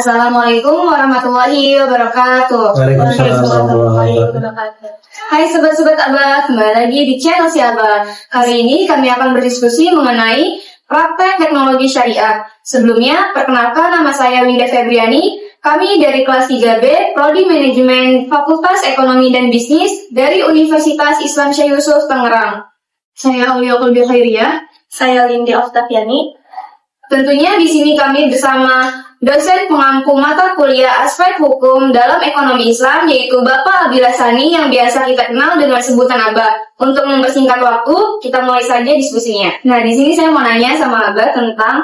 Assalamualaikum warahmatullahi wabarakatuh. Waalaikumsalam warahmatullahi wabarakatuh. Hai sobat-sobat Abah, kembali lagi di channel si Abah. Kali ini kami akan berdiskusi mengenai praktek teknologi syariah. Sebelumnya, perkenalkan nama saya Winda Febriani. Kami dari kelas 3B, Prodi Manajemen Fakultas Ekonomi dan Bisnis dari Universitas Islam Syekh Yusuf Tangerang. Saya Aulia Kulbi Khairiyah. Saya Lindi Aftafiani. Tentunya di sini kami bersama dosen pengampu mata kuliah aspek hukum dalam ekonomi Islam, yaitu Bapak Abdillah Sani yang biasa kita kenal dengan sebutan Abah. Untuk mempersingkat waktu, kita mulai saja diskusinya. Nah, di sini saya mau nanya sama Abah tentang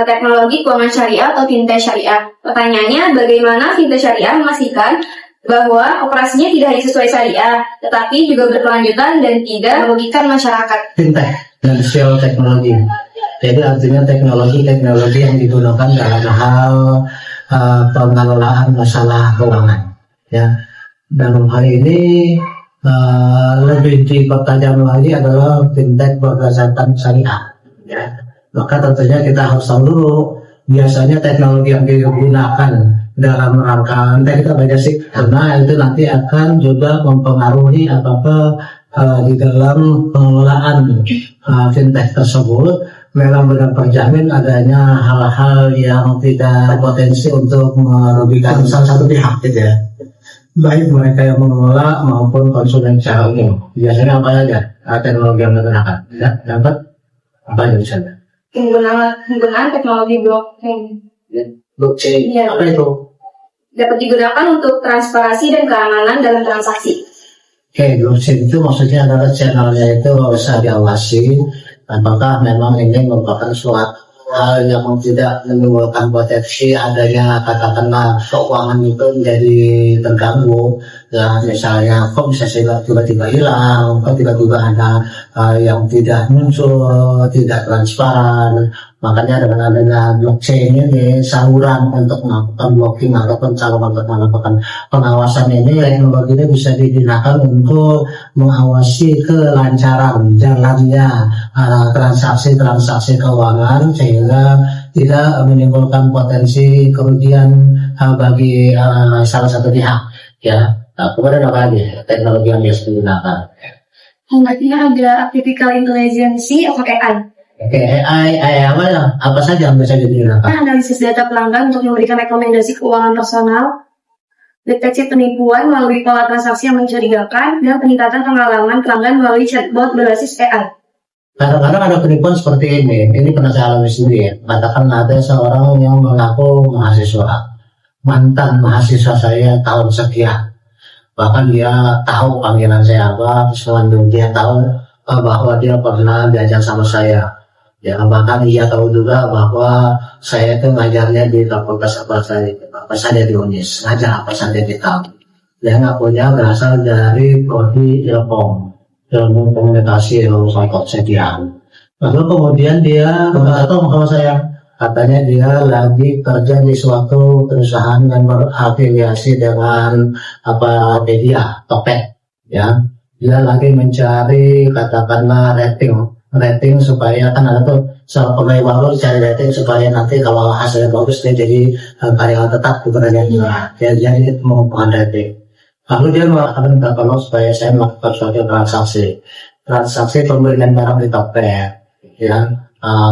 teknologi keuangan syariah atau fintech syariah. Pertanyaannya, bagaimana fintech syariah memastikan bahwa operasinya tidak hanya sesuai syariah, tetapi juga berkelanjutan dan tidak merugikan masyarakat? Fintech dan digital teknologi. Jadi artinya teknologi yang digunakan dalam hal pengelolaan masalah keuangan. Ya, dalam hal ini lebih dipertajam lagi adalah fintech berdasarkan syariah. Ya, maka tentunya kita harus tahu dulu biasanya teknologi yang digunakan dalam rangka nanti kita baca sih, karena itu nanti akan juga mempengaruhi apakah di dalam pengelolaan fintech tersebut memang benar terjamin adanya hal-hal yang tidak potensi untuk merugikan salah satu pihak gitu ya, baik mereka yang mengelola maupun konsumen secara umum. Biasanya apa aja teknologi yang digunakan? Ya, dapat apa aja misalnya? Penggunaan teknologi blockchain. Ya, apa itu? Dapat digunakan untuk transparansi dan keamanan dalam transaksi. Oke, blockchain itu maksudnya adalah channelnya itu bisa diawasi apakah memang ini merupakan suatu hal yang tidak menimbulkan potensi adanya katakanlah keuangan itu menjadi terganggu. Ya, misalnya kok bisa tiba-tiba hilang, kok tiba-tiba ada yang tidak muncul, tidak transparan. Makanya dengan adanya blockchain ini, saluran untuk melakukan blocking ataupun cara untuk melakukan pengawasan ini, teknologi ini bisa digunakan untuk mengawasi kelancaran jalannya transaksi keuangan sehingga tidak menimbulkan potensi kerugian bagi salah satu pihak. Ya, kemudian apa lagi teknologi yang biasa digunakan? Artinya ada artificial intelligence atau AI. Oke, AI apa saja yang bisa digunakan? Analisis data pelanggan untuk memberikan rekomendasi keuangan personal, deteksi penipuan melalui pola transaksi yang mencurigakan, dan peningkatan pengalaman pelanggan melalui chatbot berbasis AI. Kadang-kadang ada penipuan seperti ini pernah saya alami sendiri ya. Katakan ada seorang yang mengaku mahasiswa, mantan mahasiswa saya tahun sekian. Bahkan dia tahu panggilan saya apa, selanjutnya dia tahu bahwa dia pernah belajar sama saya. Ya, bahkan ia tahu juga bahwa saya itu ngajarnya di fakultas apa saja di UNIS, ngajar apa saja di tahun. Dia ngakunya berasal dari prodi ilmu komunikasi, ilmu psikologi. Lalu kemudian dia berkata sama saya, katanya dia lagi kerja di suatu perusahaan yang berafiliasi dengan media Topet. Ya, dia lagi mencari katakanlah rating supaya kan ada tuh soal pegawai baru cari rating supaya nanti kalau hasilnya bagus dia jadi karyawan tetap keberadaannya. Dia jadi mengumpulkan rating. Lalu dia mengatakan kalau supaya saya melakukan suatu transaksi pembelian barang di Topet, ya,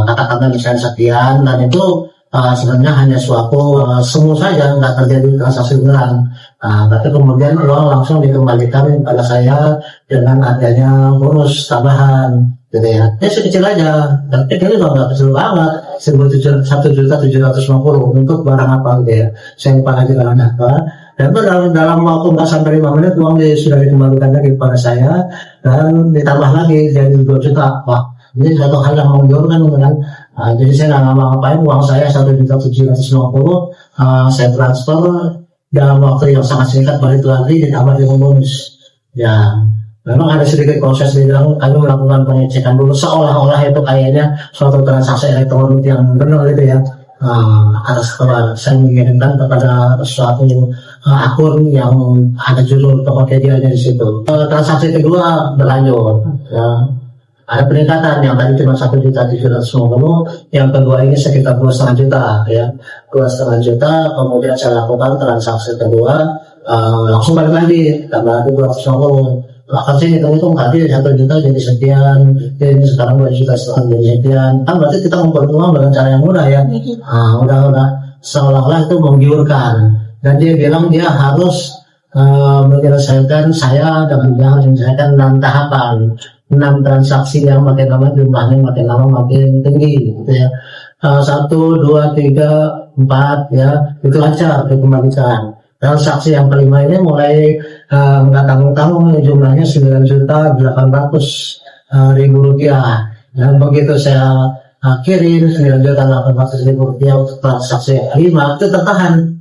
katakanlah misalnya sekian, dan itu sebenarnya hanya suatu semu saja, nggak terjadi transaksi beneran. Tapi kemudian uang langsung dikembalikan pada saya dengan adanya bonus tambahan, gitu ya. Ini sekecil aja, tapi ini juga nggak kecil banget, 1.750.000 untuk barang apa gitu ya. Saya lupa lagi barang apa. Dan itu dalam waktu nggak sampai 5 menit uang sudah dikembalikan lagi kepada saya dan ditambah lagi jadi 2 juta. Wah, ini satu hal yang menggiurkan kan. Jadi saya nggak ngapa-ngapain, uang saya 1.750.000 saya transfer dalam waktu yang sangat singkat, balik lagi ditambah dengan bonus. Ya, memang ada sedikit proses di dalam kami melakukan pengecekan dulu seolah-olah itu kayaknya suatu transaksi elektronik yang benar gitu ya. Setelah saya mengirimkan kepada suatu akun yang ada judul Tokopedia di situ. Transaksi kedua berlanjut. Ya. ada peningkatan. Yang tadi cuma 1.750.000, yang kedua ini sekitar 2,5 juta ya, 2,5 juta. Kemudian saya lakukan transaksi kedua, langsung balik lagi tambah lagi 250. Bahkan saya hitung-hitung tadi 1 juta jadi sekian, jadi sekarang 2 juta setengah jadi sekian. Kan berarti kita ngumpulin uang dengan cara yang mudah ya. Udah seolah-olah itu menggiurkan. Dan dia bilang dia harus menyelesaikan, saya dan dia harus menyelesaikan 6 tahapan, 6 transaksi yang makin lama jumlahnya makin lama makin tinggi gitu ya. 1, 2, 3, 4 ya, itu lancar dikembalikan. Transaksi yang kelima ini mulai nggak tanggung-tanggung, jumlahnya 9.800.000 rupiah. Dan begitu saya kirim 9.800.000 rupiah untuk transaksi yang kelima, itu tertahan.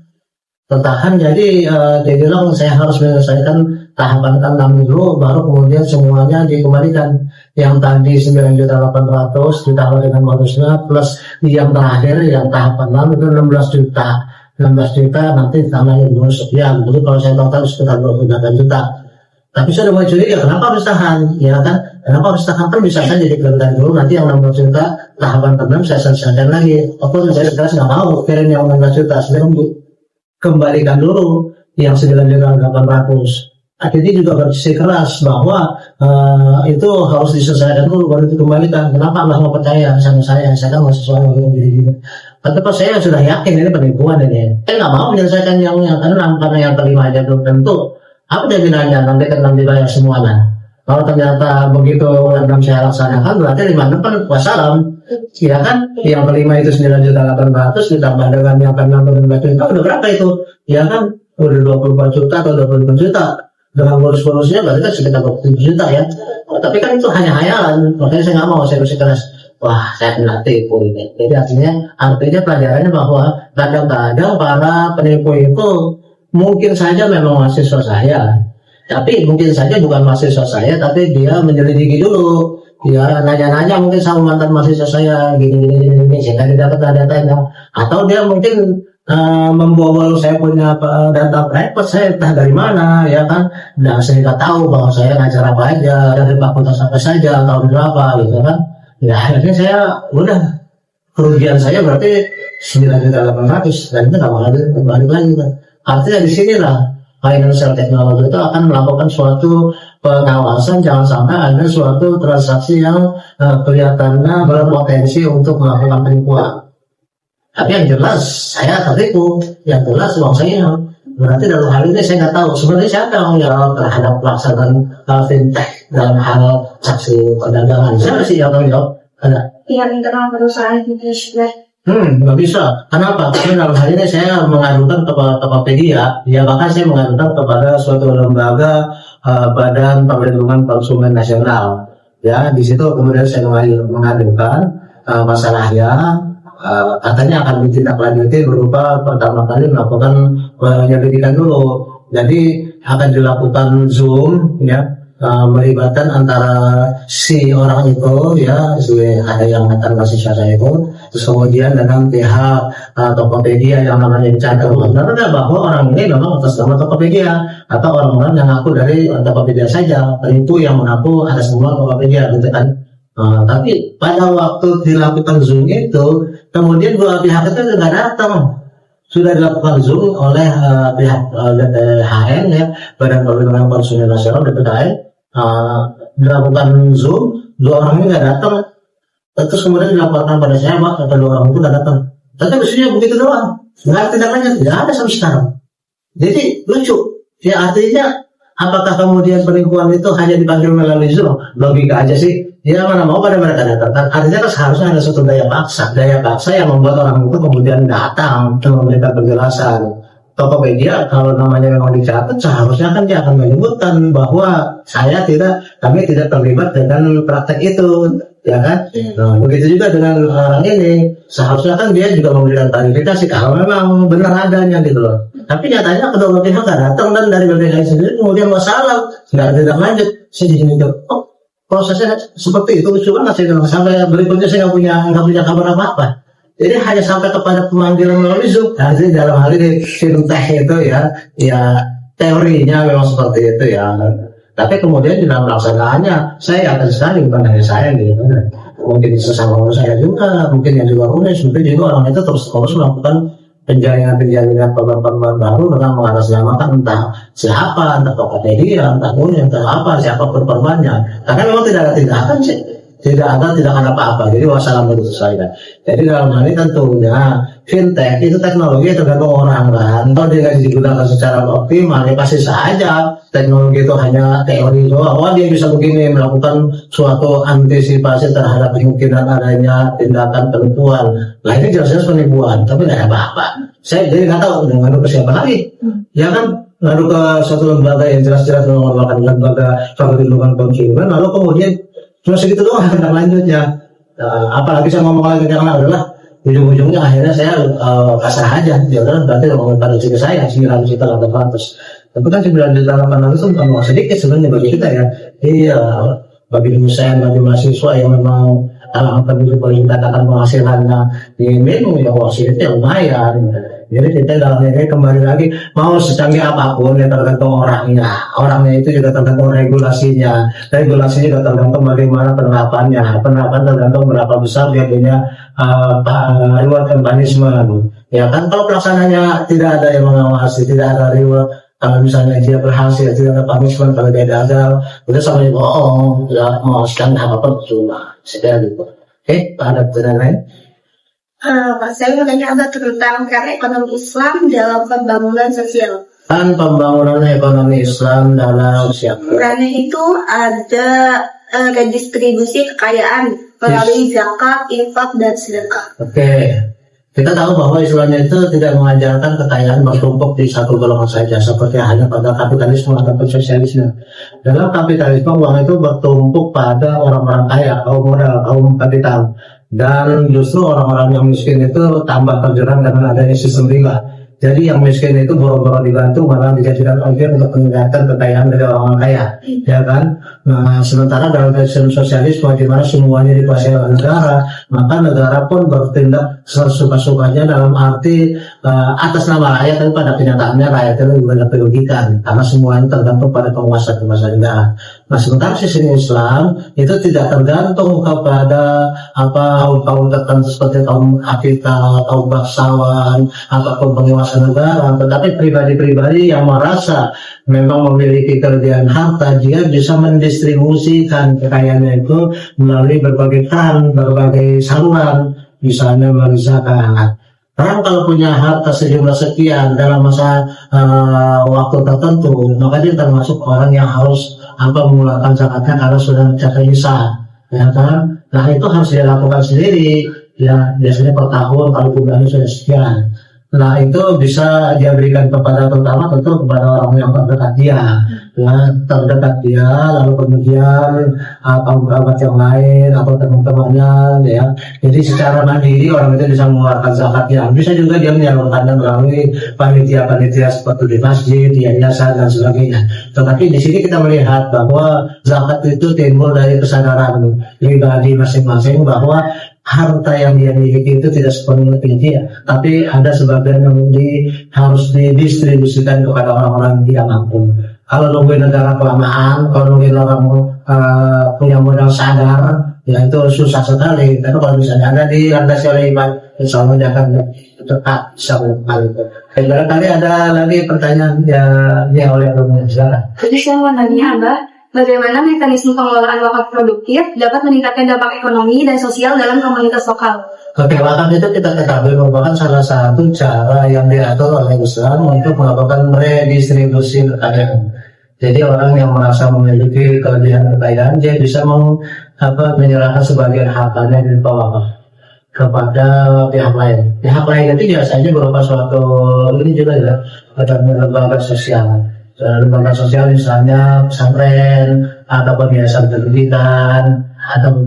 Jadi dia bilang saya harus menyelesaikan tahapan ke-6 dulu, baru kemudian semuanya dikembalikan. Yang tadi 9.800.000 ditambah dengan bonusnya, plus yang terakhir yang tahapan 6 itu 16 juta. 16 juta nanti tambahin bonus sekian. Jadi kalau saya total sekitar 28 juta. Tapi saya udah mulai curiga, kenapa harus tahan? Ya kan? Kenapa harus tahan? Kan bisa saja dikembalikan dulu, nanti yang 16 juta tahapan ke-6 saya selesaikan lagi. Ataupun saya jelas nggak mau kirim yang 16 juta, saya kembalikan dulu yang 9.800.000. Akhirnya juga bersikeras bahwa itu harus diselesaikan dulu baru dikembalikan. Kenapa Allah mau percaya sama saya? Saya kan mahasiswa yang gini-gini. Tapi saya sudah yakin ini penipuan ini. Saya nggak mau menyelesaikan yang keenam karena yang kelima aja belum tentu. Apa jaminannya nanti kan dibayar semuanya? Kalau ternyata begitu yang saya laksanakan berarti 5 depan wassalam. Ya kan? Yang kelima itu 9.800.000 ditambah dengan yang keenam juta, udah berapa itu? Ya kan? Udah 24 juta atau 25 juta. Dengan bonus-bonusnya berarti kan sekitar 27 juta ya. Tapi kan itu hanya hayalan. Makanya saya nggak mau, saya bersikeras. Wah, saya kena tipu ini. Jadi artinya pelajarannya bahwa kadang-kadang para penipu itu mungkin saja memang mahasiswa saya, tapi mungkin saja bukan mahasiswa saya, tapi dia menyelidiki dulu. Ya nanya-nanya mungkin sama mantan mahasiswa saya gini sehingga dia dapat datanya. Atau dia mungkin membobol saya punya data private saya entah dari mana ya kan. Nah saya nggak tahu bahwa saya ngajar apa aja, dari fakultas apa saja, tahun berapa gitu kan. Ya akhirnya saya udah kerugian saya berarti 9.800.000 dan itu nggak bakal balik lagi kan. Artinya di sinilah financial technology itu akan melakukan suatu pengawasan, jangan sampai ada suatu transaksi yang kelihatannya berpotensi untuk melakukan penipuan. Tapi yang jelas saya tertipu, yang jelas uang saya. Berarti dalam hal ini saya nggak tahu sebenarnya siapa yang menjawab terhadap pelaksanaan fintech dalam hal saksi perdagangan. Siapa sih yang menjawab? Ada? Pihak internal perusahaan Indonesia. Nggak bisa. Kenapa? Karena dalam hal ini saya mengadukan kepada Tokopedia, ya bahkan saya mengadukan kepada suatu lembaga Badan Perlindungan Konsumen Nasional. Ya, di situ kemudian saya mengadukan masalahnya. Katanya akan ditindaklanjuti berupa pertama kali melakukan penyelidikan dulu. Jadi akan dilakukan Zoom ya, melibatkan antara si orang itu ya, ada yang mantan mahasiswa saya itu, terus kemudian dengan pihak Tokopedia yang namanya dicantum. Karena bahwa orang ini memang atas nama Tokopedia atau orang-orang yang ngaku dari Tokopedia saja, penipu yang mengaku ada semua Tokopedia gitu kan. Tapi pada waktu dilakukan Zoom itu, kemudian dua pihak itu nggak datang. Sudah dilakukan Zoom oleh pihak BPHN ya, Badan Perlindungan Konsumen Nasional BPKN, dilakukan Zoom, dua orang ini nggak datang. Terus kemudian dilaporkan pada saya bahwa kedua orang itu nggak datang. Tapi mestinya begitu doang, nggak tindak lanjut, nggak ada sampai sekarang. Jadi lucu, ya artinya apakah kemudian penipuan itu hanya dipanggil melalui Zoom? Logika aja sih. Ya mana mau pada mereka datang. Artinya kan seharusnya ada suatu daya paksa yang membuat orang itu kemudian datang untuk memberikan penjelasan. Tokopedia kalau namanya memang dicatat seharusnya kan dia akan menyebutkan bahwa kami tidak terlibat dengan praktek itu, ya kan? Nah, begitu juga dengan orang ini, seharusnya kan dia juga memberikan klarifikasi kalau memang benar adanya gitu loh. Tapi nyatanya kedua pihak nggak datang dan dari BPKN sendiri kemudian masalah nggak ada lanjut. Saya jadi mikir, prosesnya seperti itu lucu banget saya bilang. Sampai berikutnya saya nggak punya kabar apa-apa. Jadi hanya sampai kepada pemanggilan melalui Zoom. Jadi dalam hal ini fintech itu ya teorinya memang seperti itu ya. Tapi kemudian di dalam pelaksanaannya saya akan sekali bukan hanya saya gitu. Mungkin sesama orang saya juga, mungkin yang di luar UNES, mungkin juga orang itu terus melakukan penjaringan korban baru dengan mengatasnamakan entah siapa, entah Tokopedia, entah UNES, entah apa, siapa korbannya. Karena memang tidak ada tindakan sih. Tidak ada apa-apa. Jadi wassalam menurut saya. Jadi dalam hal ini tentunya fintech itu teknologi tergantung orang kan. Kalau dia digunakan secara optimal, ya pasti saja teknologi itu hanya teori doang. Oh dia bisa begini melakukan suatu antisipasi terhadap kemungkinan adanya tindakan penipuan. Nah ini jelas-jelas penipuan, tapi nggak ada apa-apa. Saya jadi nggak tahu ngadu ke siapa lagi. Ya kan? Ngadu ke suatu lembaga yang jelas-jelas merupakan lembaga perlindungan konsumen, lalu kemudian cuma segitu doang tindak lanjutnya. Apalagi saya ngomong lagi yang adalah ujung-ujungnya akhirnya saya pasrah aja. Ya udah berarti ngomong pada diri saya 9 juta 800. Tapi kan 9 juta 800 itu bukan uang sedikit sebenarnya bagi kita ya. Iya, bagi dosen, bagi mahasiswa yang memang boleh dikatakan penghasilannya di minimum ya uang sedikit lumayan. Jadi kita dalam ini kembali lagi mau secanggih apapun ya tergantung orangnya itu juga tergantung regulasinya juga tergantung bagaimana penerapan tergantung berapa besar dia punya reward and punishment ya kan. Kalau pelaksananya tidak ada yang mengawasi, tidak ada reward, kalau misalnya dia berhasil tidak ada punishment, kalau dia gagal udah sama bohong, ya mau secanggih apapun cuma seperti itu. Oke, ada pertanyaan lain? Pak, saya mau tanya apa tentang peran ekonomi Islam dalam pembangunan sosial. Kan pembangunan ekonomi Islam dalam siapa? Perannya itu ada redistribusi kekayaan melalui zakat, infak, dan sedekah. Oke. Kita tahu bahwa Islam itu tidak mengajarkan kekayaan bertumpuk di satu golongan saja, seperti hanya pada kapitalisme ataupun sosialisme. Dalam kapitalisme, uang itu bertumpuk pada orang-orang kaya, kaum modal, kaum kapital. Dan justru orang-orang yang miskin itu tambah terjerat dengan adanya sistem riba. Jadi yang miskin itu boro-boro dibantu malah dijadikan objek untuk meningkatkan kekayaan dari orang kaya, ya kan? Nah, sementara dalam sistem sosialisme di mana semuanya dikuasai oleh negara, maka negara pun bertindak sesuka-sukanya dalam arti atas nama rakyat, tapi pada kenyataannya rakyat itu lebih banyak dirugikan karena semuanya tergantung pada penguasa negara. Nah, sementara sistem Islam itu tidak tergantung kepada kaum tertentu seperti kaum kapital, kaum bangsawan, ataupun penguasa negara, tetapi pribadi-pribadi yang merasa memang memiliki kelebihan harta, dia bisa mendistribusikan kekayaannya itu melalui berbagai peran, berbagai saluran, misalnya melalui zakat. Orang kalau punya harta sejumlah sekian dalam masa waktu tertentu, maka dia termasuk orang yang harus mengeluarkan zakatnya karena sudah mencapai nisab, ya kan? Nah itu harus dia lakukan sendiri, ya biasanya per tahun kalau jumlahnya sudah sekian. Nah itu bisa dia berikan kepada terutama tentu kepada orang yang terdekat dia, lalu kemudian kaum kerabat yang lain atau teman-temannya, ya. Jadi secara mandiri orang itu bisa mengeluarkan zakatnya. Bisa juga dia menyalurkannya melalui panitia-panitia seperti di masjid, di yayasan dan sebagainya. Tetapi di sini kita melihat bahwa zakat itu timbul dari kesadaran pribadi masing-masing bahwa harta yang dia miliki itu tidak sepenuhnya dia, tapi ada sebagian yang harus didistribusikan kepada orang-orang yang mampu. Kalau nungguin negara kelamaan, kalau nungguin orang punya modal sadar, ya itu susah sekali. Tapi kalau misalnya Anda dilandasi oleh iman, insya Allah dia akan tetap bisa melakukan itu. Barangkali ada lagi pertanyaan yang oleh Romi. Silakan. Jadi saya mau tanya Abah, bagaimana mekanisme pengelolaan wakaf produktif dapat meningkatkan dampak ekonomi dan sosial dalam komunitas lokal? Oke, wakaf itu kita ketahui merupakan salah satu cara yang diatur oleh Islam untuk melakukan redistribusi kekayaan. Jadi orang yang merasa memiliki kelebihan kekayaan, dia bisa menyerahkan sebagian hartanya di wakaf kepada pihak lain. Pihak lain itu biasanya berupa suatu ini juga ya, ada lembaga sosial. Lembaga sosial misalnya pesantren atau yayasan pendidikan atau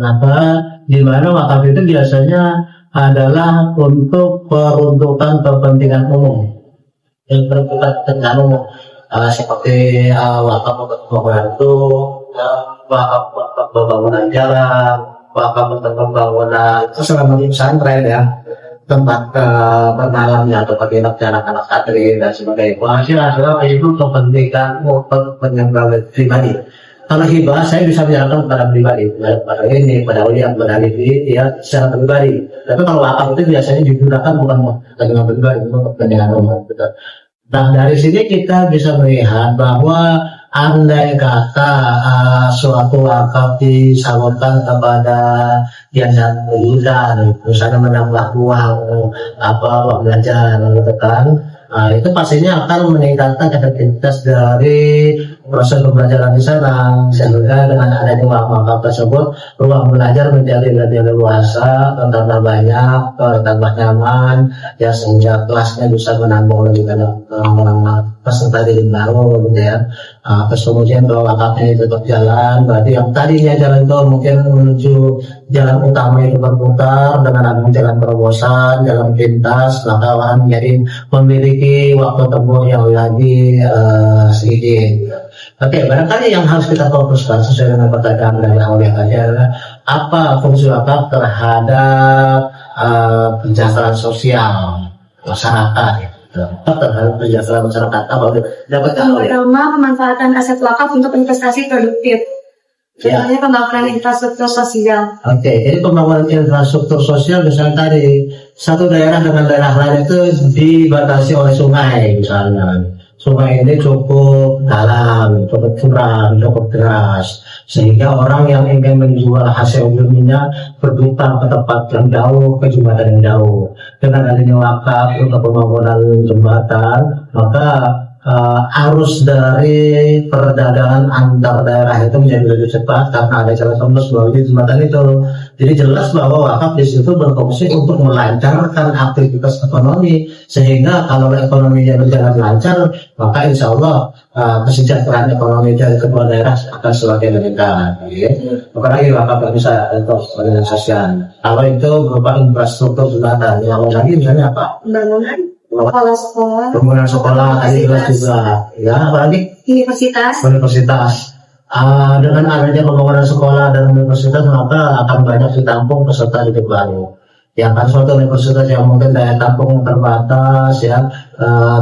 di mana wakaf itu biasanya adalah untuk peruntukan kepentingan umum, seperti wakaf untuk membantu, wakaf untuk pembangunan jalan, wakaf untuk pembangunan itu selama di pesantren ya. tempat bermalamnya atau bagaimana anak santri dan sebagainya. Hasil itu kepentingan pengembangan pribadi. Kalau hibah saya bisa menyerahkan kepada pribadi, kepada ini, kepada uliah, kepada ini, ya secara pribadi. Tapi kalau wakaf itu biasanya digunakan bukan dengan pribadi, untuk kepentingan umum. Nah dari sini kita bisa melihat bahwa andai kata suatu wakaf disalurkan kepada yayasan pendidikan, misalnya menambah uang uang belajar gitu kan, itu pastinya akan meningkatkan efektivitas dari proses pembelajaran di sana, sehingga dengan adanya uang wakaf tersebut ruang belajar menjadi lebih leluasa, tambah banyak, tambah nyaman, ya sehingga kelasnya bisa menampung lebih banyak peserta didik baru gitu ya. Terus kemudian kalau wakafnya itu tetap jalan, berarti yang tadinya jalan itu mungkin menuju jalan utama itu berputar dengan adanya jalan terobosan, jalan pintas, maka akan menjadi memiliki waktu tempuh yang lebih sedikit. Oke, barangkali yang harus kita fokuskan sesuai dengan pertanyaan dari awalnya tadi adalah apa fungsi wakaf terhadap kesejahteraan sosial masyarakat. Terhadap kesejahteraan masyarakat apa dapat Yang pertama, pemanfaatan aset wakaf untuk investasi produktif. Contohnya pembangunan infrastruktur sosial. Oke, jadi pembangunan infrastruktur sosial misalnya tadi satu daerah dengan daerah lain itu dibatasi oleh sungai misalnya. Sungai ini cukup dalam, cukup curam, cukup deras, sehingga orang yang ingin menjual hasil buminya berputar ke tempat yang jauh, ke jembatan yang jauh. Dengan adanya wakaf untuk pembangunan jembatan, maka arus dari perdagangan antar daerah itu menjadi lebih cepat karena ada jalan tembus melalui jembatan itu. Jadi jelas bahwa wakaf di situ berfungsi untuk melancarkan aktivitas ekonomi, sehingga kalau ekonominya berjalan lancar, maka insya Allah kesejahteraan ekonomi dari kedua daerah akan semakin meningkat. Apalagi wakaf yang bisa untuk kepentingan sosial. Kalau itu berupa infrastruktur jembatan, yang lagi misalnya apa? Sekolah, Pembangunan sekolah tadi jelas juga, ya apalagi universitas. Dengan adanya pembangunan sekolah dan universitas maka akan banyak ditampung peserta didik baru. Ya kan suatu universitas yang mungkin daya tampung terbatas ya,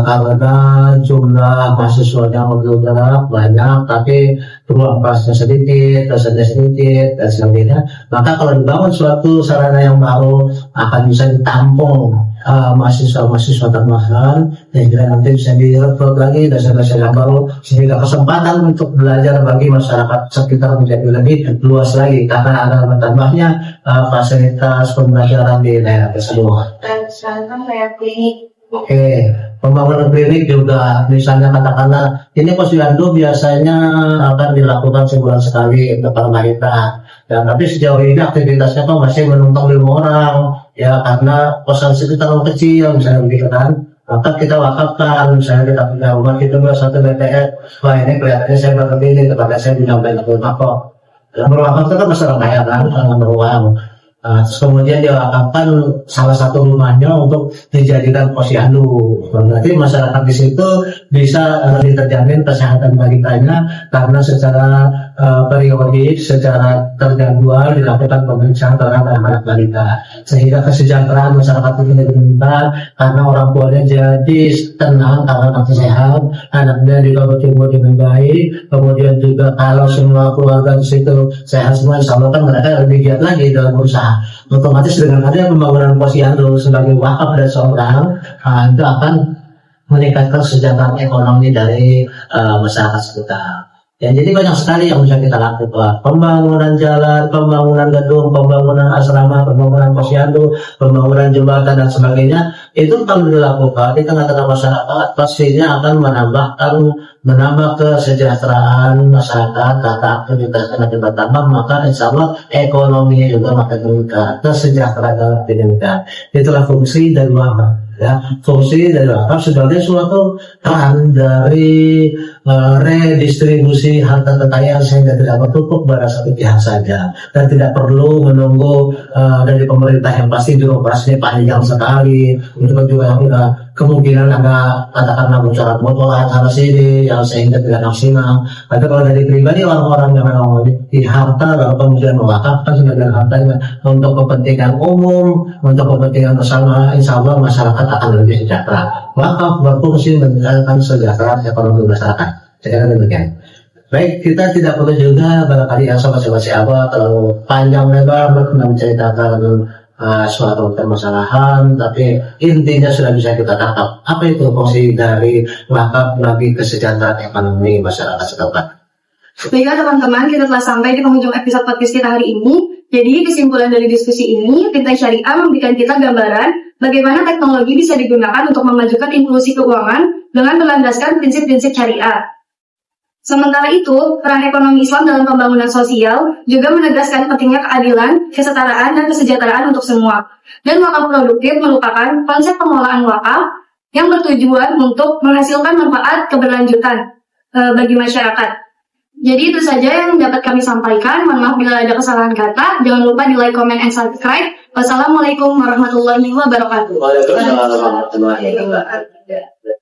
karena jumlah mahasiswanya udah banyak tapi ruang kelasnya sedikit, dosennya sedikit dan sebagainya. Maka kalau dibangun suatu sarana yang baru akan bisa ditampung mahasiswa-mahasiswa tambahan, sehingga nanti bisa direkrut lagi dosen-dosen yang baru, sehingga kesempatan untuk belajar bagi masyarakat sekitar menjadi lebih luas lagi karena ada bertambahnya fasilitas pembelajaran di daerah tersebut. misalkan kayak klinik. Oke, pembangunan klinik juga, misalnya katakanlah ini posyandu biasanya akan dilakukan sebulan sekali untuk balita. Ya, tapi sejauh ini aktivitasnya kok masih menumpang 5 orang, ya karena posyandu kita terlalu kecil, misalnya begitu kan. Maka kita wakafkan, misalnya kita punya rumah itu satu BTS, wah ini kelihatannya saya berbeda, kepada saya menyampaikan ke rumah kok. Yang berwakaf itu kan masalah kaya kan, beruang. Terus kemudian diwakafkan salah satu rumahnya untuk dijadikan posyandu. Berarti masyarakat di situ bisa lebih terjamin kesehatan balitanya karena secara periodik, secara terjadwal dilakukan pemeriksaan terhadap anak balita, sehingga kesejahteraan masyarakat itu meningkat karena orang tuanya jadi tenang karena anaknya sehat, anaknya juga bertumbuh dengan baik. Kemudian juga kalau semua keluarga di situ sehat semua, insya Allah kan mereka lebih giat lagi dalam berusaha. Otomatis dengan adanya pembangunan posyandu sebagai wakaf dari seorang, itu akan meningkatkan kesejahteraan ekonomi dari masyarakat sekitar. Ya, jadi banyak sekali yang bisa kita lakukan. Pembangunan jalan, pembangunan gedung, pembangunan asrama, pembangunan posyandu, pembangunan jembatan dan sebagainya. Itu kalau dilakukan di tengah-tengah masyarakat, pastinya akan menambah kesejahteraan masyarakat, kata aktivitasnya makin bertambah, maka insya Allah ekonominya juga makin meningkat, kesejahteraan meningkat. Itulah fungsi dari wakaf. Ya, fungsi dari wakaf sebagai suatu peran dari redistribusi harta kekayaan sehingga tidak bertumpuk pada satu pihak saja dan tidak perlu menunggu dari pemerintah yang pasti birokrasinya panjang sekali. Itu juga kemungkinan ada katakanlah bocoran botol sana sini yang sehingga tidak maksimal. Tapi kalau dari pribadi orang-orang yang memang di harta lalu kemudian mewakafkan sebagian hartanya untuk kepentingan umum, untuk kepentingan bersama, insya Allah masyarakat akan lebih sejahtera. Wakaf berfungsi meningkatkan kesejahteraan ekonomi masyarakat. Saya kira demikian. Baik, kita tidak perlu juga barangkali yang sama-sama terlalu panjang lebar menceritakan suatu permasalahan, tapi intinya sudah bisa kita tangkap. Apa itu fungsi dari wakaf bagi kesejahteraan ekonomi masyarakat setempat? Baiklah teman-teman, kita telah sampai di penghujung episode podcast kita hari ini. Jadi kesimpulan dari diskusi ini, Fintech Syariah memberikan kita gambaran bagaimana teknologi bisa digunakan untuk memajukan inklusi keuangan dengan berlandaskan prinsip-prinsip syariah. Sementara itu, peran ekonomi Islam dalam pembangunan sosial juga menegaskan pentingnya keadilan, kesetaraan, dan kesejahteraan untuk semua. Dan wakaf produktif merupakan konsep pengelolaan wakaf yang bertujuan untuk menghasilkan manfaat keberlanjutan bagi masyarakat. Jadi itu saja yang dapat kami sampaikan. Mohon maaf bila ada kesalahan kata. Jangan lupa di like, comment, and subscribe. Wassalamualaikum warahmatullahi wabarakatuh. Waalaikumsalam warahmatullahi wabarakatuh.